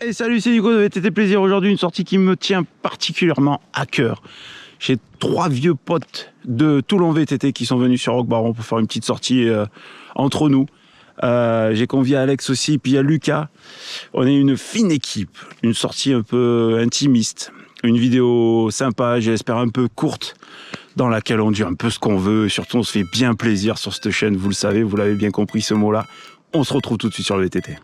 Et salut, c'est Nico de VTT Plaisir. Aujourd'hui, une sortie qui me tient particulièrement à cœur. J'ai 3 vieux potes de Toulon VTT qui sont venus sur Roc Baron pour faire une petite sortie entre nous. J'ai convié Alex aussi, puis il y a Lucas. On est une fine équipe, une sortie un peu intimiste, une vidéo sympa, j'espère un peu courte, dans laquelle on dit un peu ce qu'on veut. Surtout, on se fait bien plaisir sur cette chaîne, vous le savez, vous l'avez bien compris ce mot-là. On se retrouve tout de suite sur le VTT.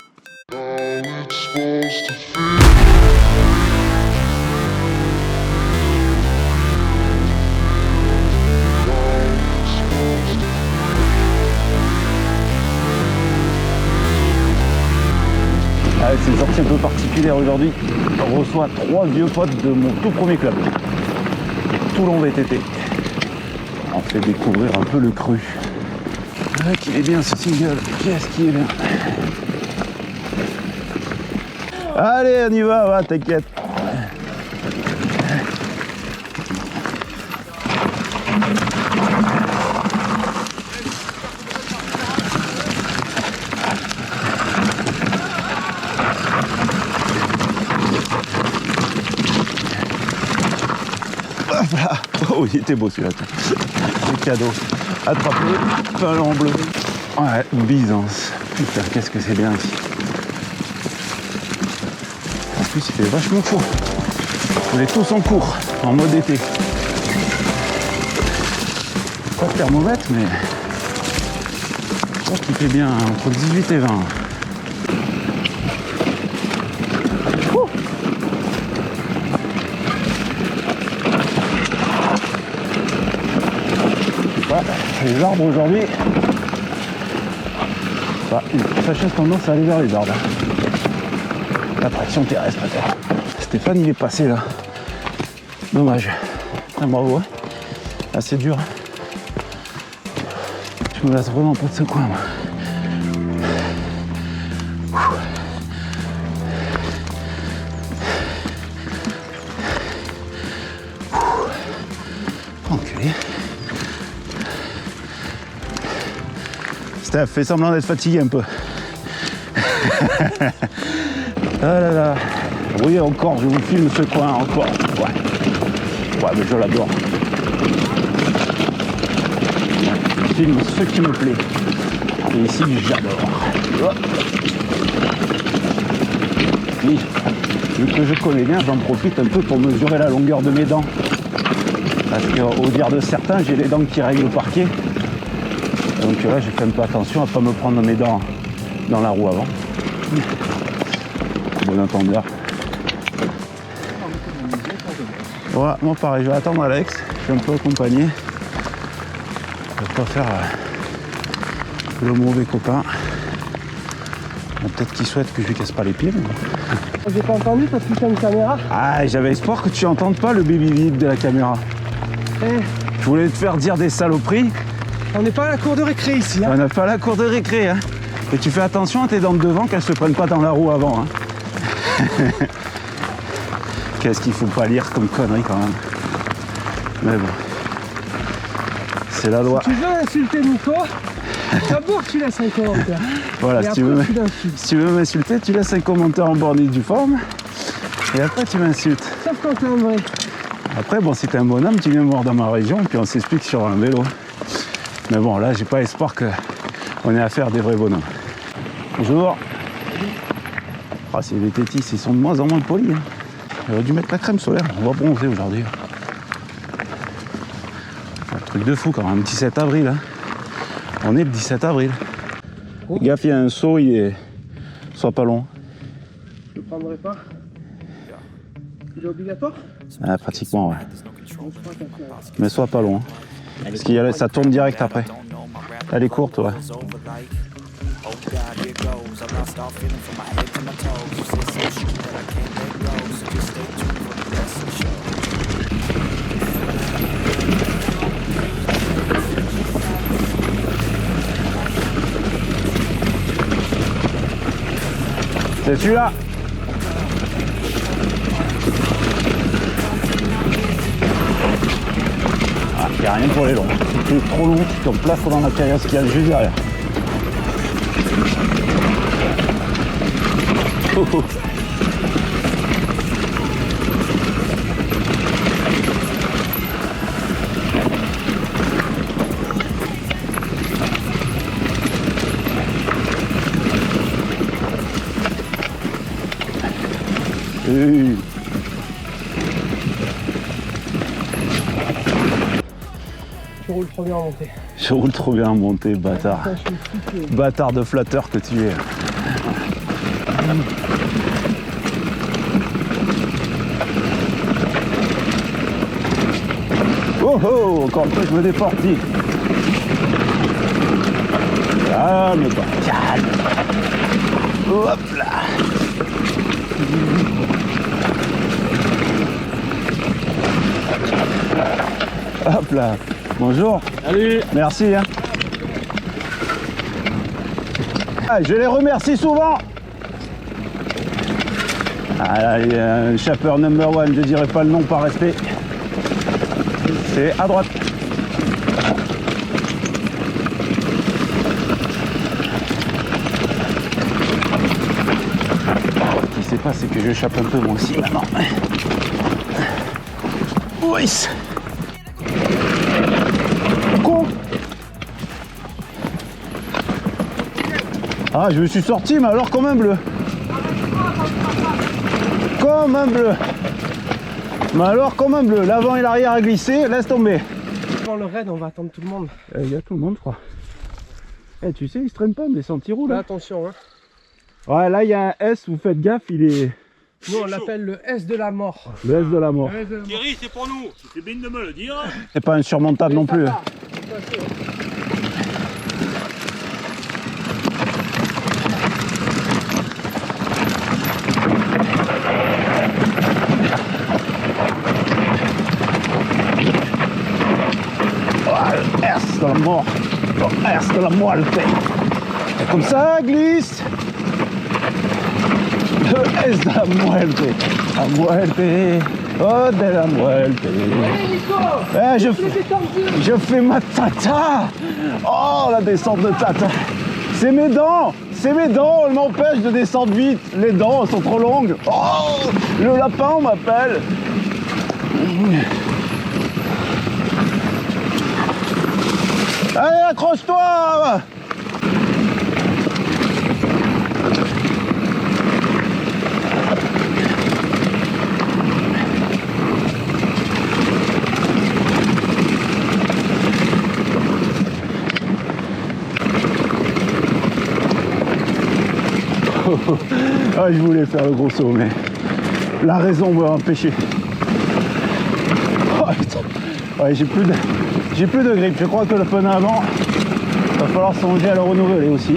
C'est une sortie un peu particulière aujourd'hui. On reçoit 3 vieux potes de mon tout premier club, Toulon VTT. On fait découvrir un peu le cru. Ah, qu'il est bien ce single, qu'est-ce qu'il est bien. Allez, on y va, t'inquiète. Oh, il était beau celui-là. C'est cadeau. Attrape-le, ballon bleu. Ouais, Byzance. Putain, qu'est-ce que c'est bien ici. En plus, il fait vachement chaud. On est tous en cours, en mode été. Pas de thermomètre, mais je pense qu'il fait bien entre 18 et 20. Les arbres aujourd'hui, une fâcheuse tendance à aller vers les arbres. L'attraction terrestre peut-être. Stéphane il est passé là. Dommage. Ah, bravo. Hein. Ah, c'est dur. Je me lasse vraiment pas de ce coin moi. Enculé. Steph, fais semblant d'être fatigué un peu. Ah là là. Oui, encore, je vous filme ce coin, encore. Ouais, mais je l'adore. Je filme ce qui me plaît. Et ici, j'adore. Oui, vu que je connais bien, j'en profite un peu pour mesurer la longueur de mes dents. Parce qu'au dire de certains, j'ai les dents qui règlent le parquet. Donc là, j'ai fait un peu attention à ne pas me prendre mes dents dans la roue avant. Bon entendeur. Voilà, moi pareil, je vais attendre Alex. Je suis un peu accompagné. Je vais pas faire le mauvais copain. Bon, peut-être qu'il souhaite que je lui casse pas les pieds. Mais... J'ai pas entendu parce que tu as une caméra. Ah, j'avais espoir que tu n'entendes pas le baby vide de la caméra. Je voulais te faire dire des saloperies. On n'est pas à la cour de récré ici. Hein. On n'est pas à la cour de récré. Hein. Et tu fais attention à tes dents de devant qu'elles se prennent pas dans la roue avant. Hein. Qu'est-ce qu'il faut pas lire comme connerie quand même. Mais bon. C'est la loi. Si tu veux insulter Nico, d'abord tu laisses un commentaire. Voilà, si tu veux m'insulter, tu laisses un commentaire en borne du forme. Et après tu m'insultes. Sauf quand t'es un vrai. Après, bon, si t'es un bonhomme, tu viens me voir dans ma région et puis on s'explique sur un vélo. Mais bon, là, j'ai pas espoir qu'on ait affaire à des vrais bonhommes. Bonjour. Ah, c'est les tétis, ils sont de moins en moins polis. Hein. J'aurais dû mettre la crème solaire, on va bronzer aujourd'hui. Un truc de fou quand même, 17 avril. Hein. On est le 17 avril. Oh. Gaffe, il y a un saut, il est... Sois pas long. Je ne prendrai pas. Il est obligatoire? Ah, pratiquement, ouais. Mais sois pas long. Hein. Parce que ça tourne direct après. Elle est courte, ouais. C'est celui-là. Il n'y a rien pour les longs. Si tu es trop long, tu te places dans la caillasse qu'il y a juste derrière. Oh, oh. Oui. Tu roules trop bien en montée. Je roule trop bien en montée, bâtard. Putain, je suis fou, Bâtard de flatteur que tu es. Oh oh, encore une fois je me déporte. Calme toi, calme. Hop là. Hop là. Bonjour. Salut. Merci. Hein. Ah, je les remercie souvent. Ah là, il y a un chapeur number one, je dirais pas le nom par respect. C'est à droite. Ce qui s'est passé, c'est que je chape un peu moi aussi maintenant. Oui. Con. Ah, je me suis sorti, mais alors comme un bleu. Comme un bleu. Mais alors comme un bleu. L'avant et l'arrière a glissé, laisse tomber. Dans le raid, on va attendre tout le monde. Il y a tout le monde, je crois. Eh, tu sais, il se traîne pas des sentiers roux Fais là. attention, hein. Ouais, là il y a un S, vous faites gaffe, il est. Nous, on l'appelle le S de la mort. Le S de la mort. Le S de la mort. Thierry, c'est pour nous. C'est bien de me le dire. C'est pas insurmontable non plus. Le S de la mort. Le S de la muerte. C'est comme ça, glisse. Le S de la muerte. La muerte. Oh, de la muerte. Allez, Nico. Eh, je fais ma tata. Oh, la descente de tata. C'est mes dents. C'est mes dents. Elles m'empêchent de descendre vite. Les dents sont trop longues. Oh, le lapin m'appelle. Allez, accroche-toi. Ah, je voulais faire le gros saut, mais la raison m'a empêché. Oh, putain. Ouais, j'ai plus de grippe. Je crois que le pneu avant, va falloir songer à le renouveler aussi.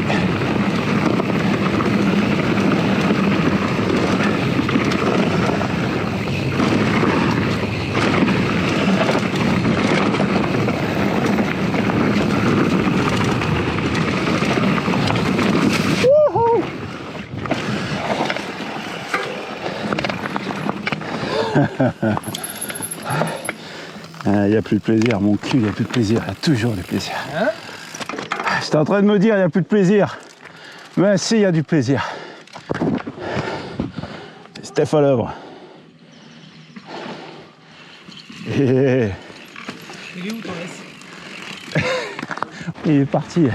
Il n'y a plus de plaisir, mon cul, il n'y a plus de plaisir, il y a toujours du plaisir. Hein? J'étais en train de me dire, il n'y a plus de plaisir. Mais si, il y a du plaisir. Steph à l'œuvre. Et... Il est où ton S? il est parti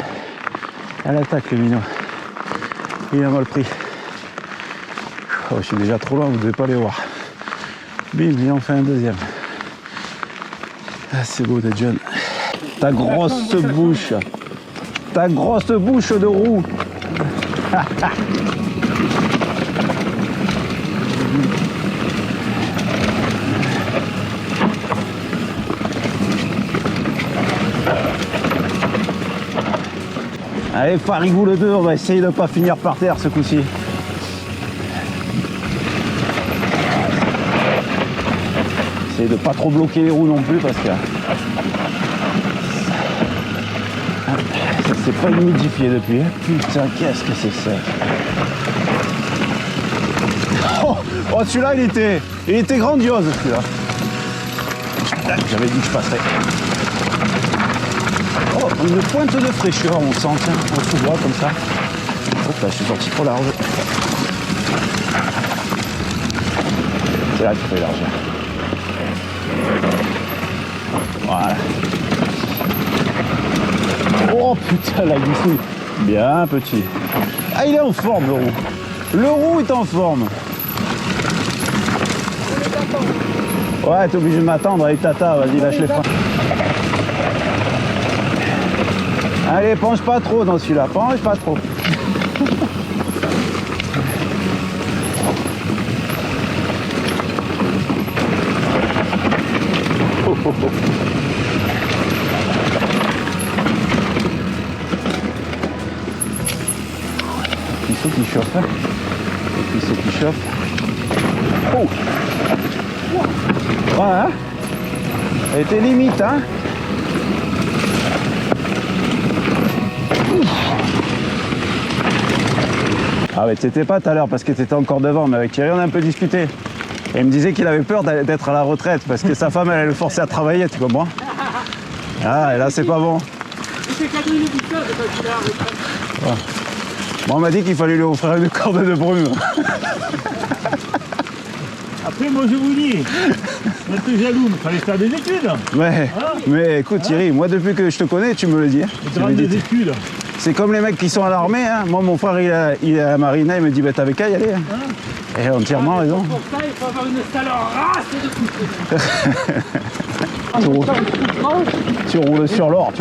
à l'attaque, le minot. Il a mal pris. Oh, je suis déjà trop loin, vous ne devez pas les voir. Bim, il en fait un deuxième. Ah, c'est beau d'être jeune. Ta grosse bouche. Ta grosse bouche de roue. Allez, Farigou le 2, on va essayer de ne pas finir par terre ce coup-ci. Essayez de pas trop bloquer les roues non plus parce que ça s'est pas humidifié depuis. Putain, qu'est-ce que c'est sec. Oh, celui-là, il était grandiose celui-là. J'avais dit que je passerais. Oh, une pointe de fraîcheur, on sent, tiens, on se voit comme ça. Hop là, je suis sorti trop large. C'est là qu'il faut élargir. Voilà. Oh putain, la glissée. Bien petit. Ah, il est en forme le roux. Le roux est en forme. Ouais, t'es obligé de m'attendre avec Tata, vas-y, lâche les freins. Allez, penche pas trop dans celui-là, penche pas trop. Le pisseau qui chauffe, hein. Le pisseau qui chauffe. Oh. Ouais, hein. Elle était limite, hein. Ah ouais, t'étais pas tout à l'heure parce que t'étais encore devant, mais avec Thierry on a un peu discuté. Et il me disait qu'il avait peur d'être à la retraite parce que sa femme elle le forçait à travailler, tu comprends? Ah, et là c'est pas bon. Ouais. Bon, on m'a dit qu'il fallait lui offrir une corde de brume. Après, moi je vous dis, être jaloux, il fallait faire des études. Ouais, Hein? mais écoute Thierry, moi depuis que je te connais, tu me le dis. Tu me Des dis. études. C'est comme les mecs qui sont à l'armée, hein. Moi mon frère il est à la marina, il me dit bah t'avais qu'à y aller. Hein. Et entièrement raison. Pour ça, il faut avoir une sale race de Tu roules sur l'or,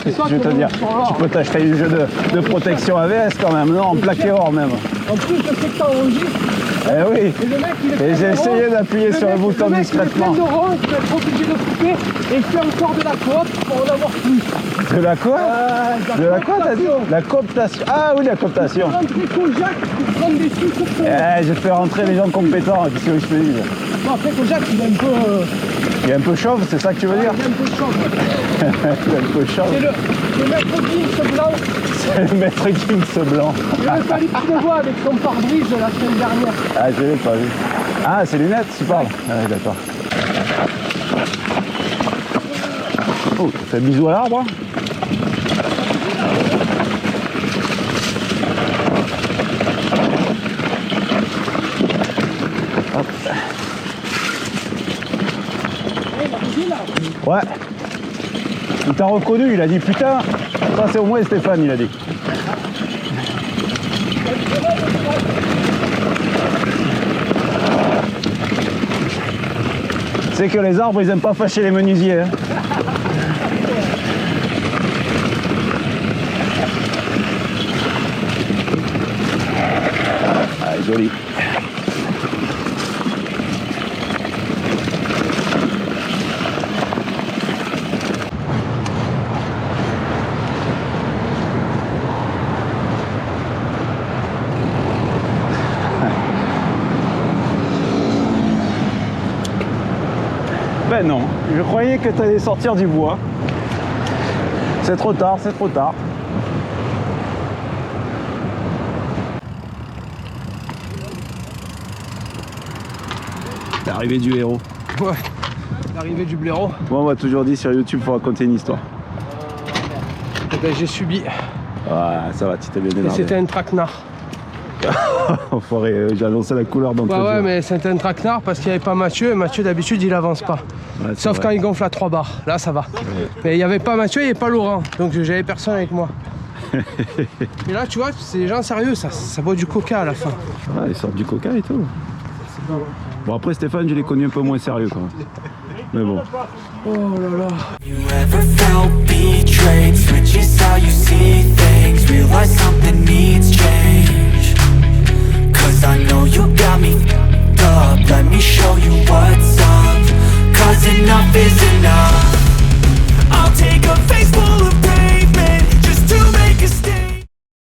qu'est-ce que je veux te dire? Tu peux t'acheter un jeu de protection AVS quand même, non, en plaqué or même. En plus, je sais que t'as enregistré. Eh oui, Et le mec, il est et j'ai essayé d'appuyer sur le bouton discrètement. Il est plein de ronds, il va être obligé de couper et il fait encore de la coop pour en avoir plus. De la quoi? De la quoi t'as dit? La cooptation. Ah oui, la cooptation. Rentrer Kojak pour prendre des sous sur ton... Je fais rentrer les gens compétents, qu'est-ce que je te dis? Non, après Kojak, il est un peu... Il est un peu chauve, c'est ça que tu veux dire? Il est un peu chaud. Il est un peu chauve. C'est le maître Gims blanc. C'est le maître Gims blanc. Il avait fallu que tu le vois avec son pare-brise la semaine dernière. Ah, je l'ai pas vu. Ah, c'est lunettes, tu parles? Ah, ouais, d'accord. Oh, tu fais bisous à l'arbre, hein? Hop. Ouais. Il t'a reconnu, il a dit putain, ça c'est au moins Stéphane, il a dit. C'est que les arbres ils aiment pas fâcher les menuisiers. Hein. Ah, joli. Ben non, je croyais que tu allais sortir du bois. C'est trop tard, c'est trop tard. L'arrivée du héros. Ouais, l'arrivée du blaireau. Moi on m'a toujours dit sur YouTube faut raconter une histoire. Eh ben, j'ai subi. Ah, ça va, tu t'es bien Et énervé. c'était un traquenard. Enfoiré, j'ai annoncé la couleur dans Ouais, mais c'était un traquenard parce qu'il n'y avait pas Mathieu. Et Mathieu, d'habitude, il avance pas. Ouais, Sauf quand il gonfle à 3 bars. Là, ça va. Ouais. Mais il n'y avait pas Mathieu, il n'y avait pas Laurent. Donc j'avais personne avec moi. Et là, tu vois, c'est des gens sérieux, ça boit du coca à la fin. Ah, ils sortent du coca et tout. Bon, après Stéphane, je l'ai connu un peu moins sérieux quand même. Mais bon. Oh là là. You ever felt betrayed? Switches how you see things. Realize something needs change. Cause I know you got me f***ed up. Let me show you what's up. Cause enough is enough.